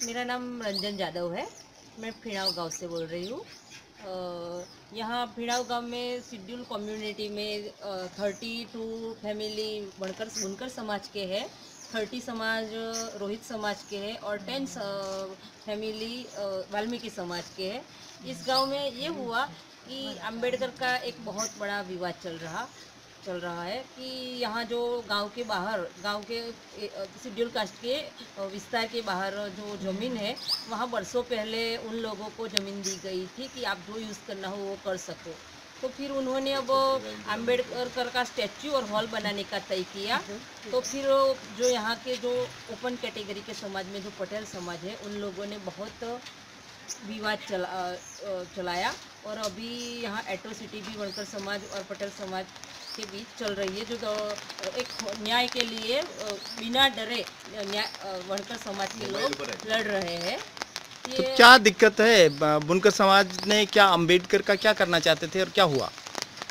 मेरा नाम रंजन जादव है। मैं फिणाव गांव से बोल रही हूँ। यहाँ फिणाव गांव में शेड्यूल कम्युनिटी में 32 फैमिली बनकर बुनकर समाज के हैं, 30 समाज रोहित समाज के हैं और 10 फैमिली वाल्मीकि समाज के हैं। इस गांव में ये हुआ कि अंबेडकर का एक बहुत बड़ा विवाद चल रहा है कि यहाँ जो गांव के बाहर, गांव के शेड्यूल कास्ट के विस्तार के बाहर जो ज़मीन है, वहाँ बरसों पहले उन लोगों को ज़मीन दी गई थी कि आप जो यूज़ करना हो वो कर सको। तो फिर उन्होंने अब अंबेडकर का स्टैच्यू और हॉल बनाने का तय किया। तो फिर जो यहाँ के जो ओपन कैटेगरी के समाज में जो पटेल समाज है, उन लोगों ने बहुत विवाद चलाया और अभी यहाँ एट्रोसिटी भी बनकर समाज और पटेल समाज के बीच चल रही है, जो एक न्याय के लिए बिना डरे बनकर समाज के लोग लड़ रहे हैं। तो क्या दिक्कत है? बुनकर समाज ने क्या अंबेडकर का क्या करना चाहते थे और क्या हुआ?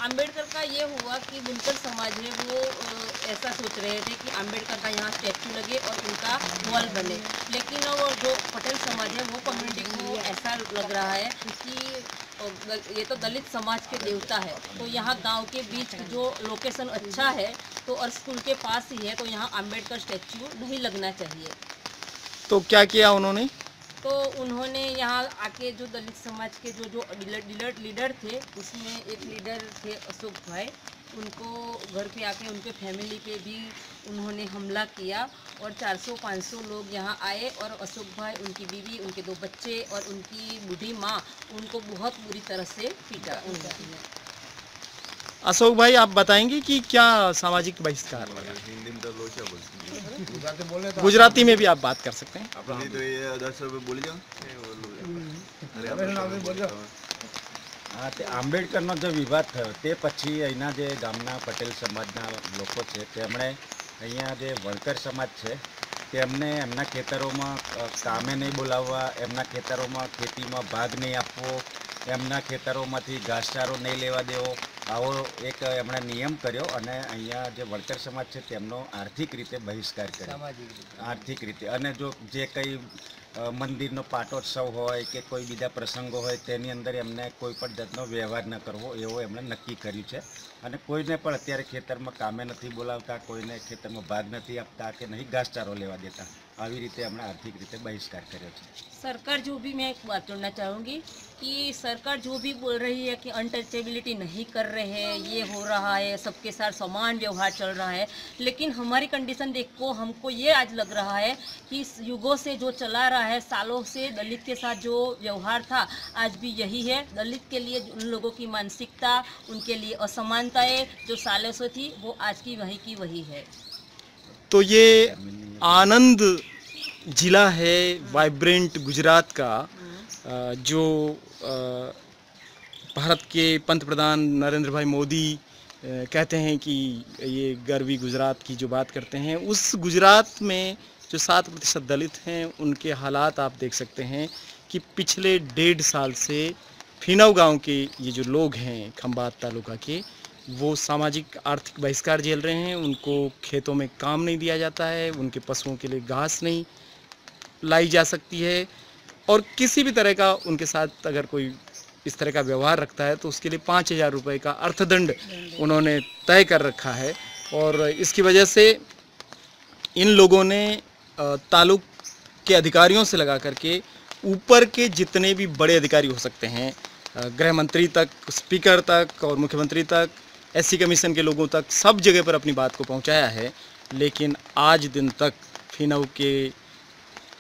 अंबेडकर का ये हुआ कि बुनकर समाज है वो ऐसा सोच रहे थे कि अंबेडकर का यहाँ स्टैच्यू लगे और उनका वॉल बने, लेकिन वो जो पटेल समाज है वो कम्युनिटी को ऐसा लग रहा है कि ये तो दलित समाज के देवता है, तो यहाँ गांव के बीच जो लोकेशन अच्छा है तो और स्कूल के पास ही है, तो यहाँ अंबेडकर स्टैच्यू नहीं लगना चाहिए। तो क्या किया उन्होंने? तो उन्होंने यहाँ आके जो दलित समाज के जो लीडर थे, उसमें एक लीडर थे अशोक भाई, उनको घर पे आके उनके फैमिली पे भी उन्होंने हमला किया और 400-500 लोग यहाँ आए और अशोक भाई, उनकी बीवी, उनके 2 बच्चे और उनकी बूढ़ी माँ, उनको बहुत बुरी तरह से पीटा उन्होंने। अशोक भाई, आप बताएंगे कि क्या सामाजिक बहिष्कार लगा? गुजराती में भी आप बात कर सकते हैं। हाँ, ते आंबेडकरનો जो विवाद થયો તે પછી અહીંના જે ગામના પટેલ સમાજના લોકો છે તેમણે અહીંયા જે વણકર સમાજ છે તેમને એમના ખેતરોમાં કામે નહીં બોલાવવા, એમના ખેતરોમાં ખેતીમાં ભાગ નહીં આપવો, એમના ખેતરોમાંથી ઘાસચારો નહીં લેવા દેવો, આવો એક એમણે નિયમ કર્યો અને અહીંયા જે વણકર સમાજ છે તેમનો આર્થિક રીતે બહિષ્કાર કર્યો, આર્થિક રીતે। અને જો જે કંઈ મંદિરનો પાટોત્સવ હોય કે કોઈ બીજા પ્રસંગો હોય તેની અંદર એમને કોઈ પણ જાતનો વ્યવહાર ન કરવો એવો એમણે નક્કી કર્યું છે અને કોઈને પણ અત્યારે ખેતરમાં કામે નથી બોલાવતા, કોઈને ખેતરમાં ભાગ નથી આપતા કે નહીં ઘાસચારો લેવા દેતા, આવી રીતે એમણે આર્થિક રીતે બહિષ્કાર કર્યો છે। सरकार जो भी, मैं एक बात जोड़ना चाहूँगी कि सरकार जो भी बोल रही है कि अनटचेबिलिटी नहीं कर रहे हैं, ये हो रहा है, सबके साथ समान व्यवहार चल रहा है, लेकिन हमारी कंडीशन देखो, हमको ये आज लग रहा है कि युगों से जो चला रहा है, सालों से दलित के साथ जो व्यवहार था आज भी यही है। दलित के लिए उन लोगों की मानसिकता, उनके लिए असमानताएं जो सालों से थी वो आज की वही है। तो ये आनंद जिला है वाइब्रेंट गुजरात का, जो भारत के पंत प्रधान नरेंद्र भाई मोदी कहते हैं कि ये गर्वी गुजरात की जो बात करते हैं, उस गुजरात में जो 7% दलित हैं उनके हालात आप देख सकते हैं कि पिछले 1.5 साल से फिनाव गांव के ये जो लोग हैं खंबात तालुका के, वो सामाजिक आर्थिक बहिष्कार झेल रहे हैं। उनको खेतों में काम नहीं दिया जाता है, उनके पशुओं के लिए घास नहीं लाई जा सकती है और किसी भी तरह का उनके साथ अगर कोई इस तरह का व्यवहार रखता है तो उसके लिए 5,000 रुपये का अर्थदंड उन्होंने तय कर रखा है। और इसकी वजह से इन लोगों ने तालुक के अधिकारियों से लगा करके ऊपर के जितने भी बड़े अधिकारी हो सकते हैं, गृह मंत्री तक, स्पीकर तक और मुख्यमंत्री तक, एससी कमीशन के लोगों तक, सब जगह पर अपनी बात को पहुंचाया है, लेकिन आज दिन तक फिनाव के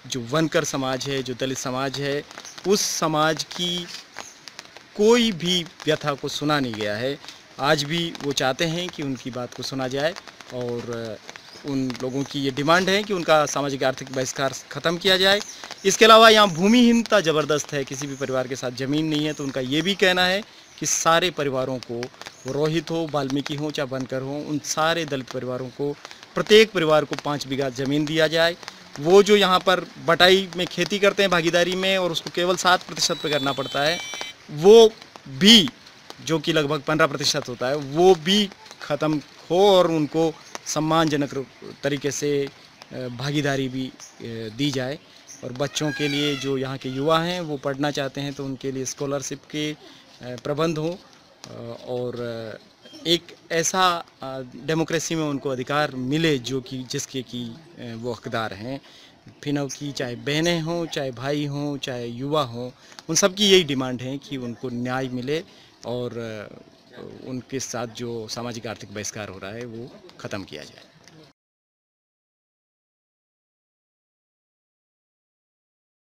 जो वनकर समाज है, जो दलित समाज है, उस समाज की कोई भी व्यथा को सुना नहीं गया है। आज भी वो चाहते हैं कि उनकी बात को सुना जाए और उन लोगों की ये डिमांड है कि उनका सामाजिक आर्थिक बहिष्कार ख़त्म किया जाए। इसके अलावा यहाँ भूमिहीनता ज़बरदस्त है, किसी भी परिवार के साथ ज़मीन नहीं है, तो उनका ये भी कहना है कि सारे परिवारों को, वो रोहित हो, वाल्मीकि हो, चाहे बनकर हो, उन सारे दलित परिवारों को, प्रत्येक परिवार को 5 बीघा ज़मीन दिया जाए। वो जो यहाँ पर बटाई में खेती करते हैं भागीदारी में और उसको केवल 7% पे करना पड़ता है, वो भी जो कि लगभग 15% होता है, वो भी ख़त्म हो और उनको सम्मानजनक तरीके से भागीदारी भी दी जाए। और बच्चों के लिए जो यहाँ के युवा हैं वो पढ़ना चाहते हैं तो उनके लिए स्कॉलरशिप के प्रबंध हों और एक ऐसा डेमोक्रेसी में उनको अधिकार मिले जो कि जिसके कि वो हकदार हैं। फिनव की चाहे बहनें हों, चाहे भाई हों, चाहे युवा हों, उन सब की यही डिमांड है कि उनको न्याय मिले और उनके साथ जो सामाजिक आर्थिक बहिष्कार हो रहा है वो ख़त्म किया जाए।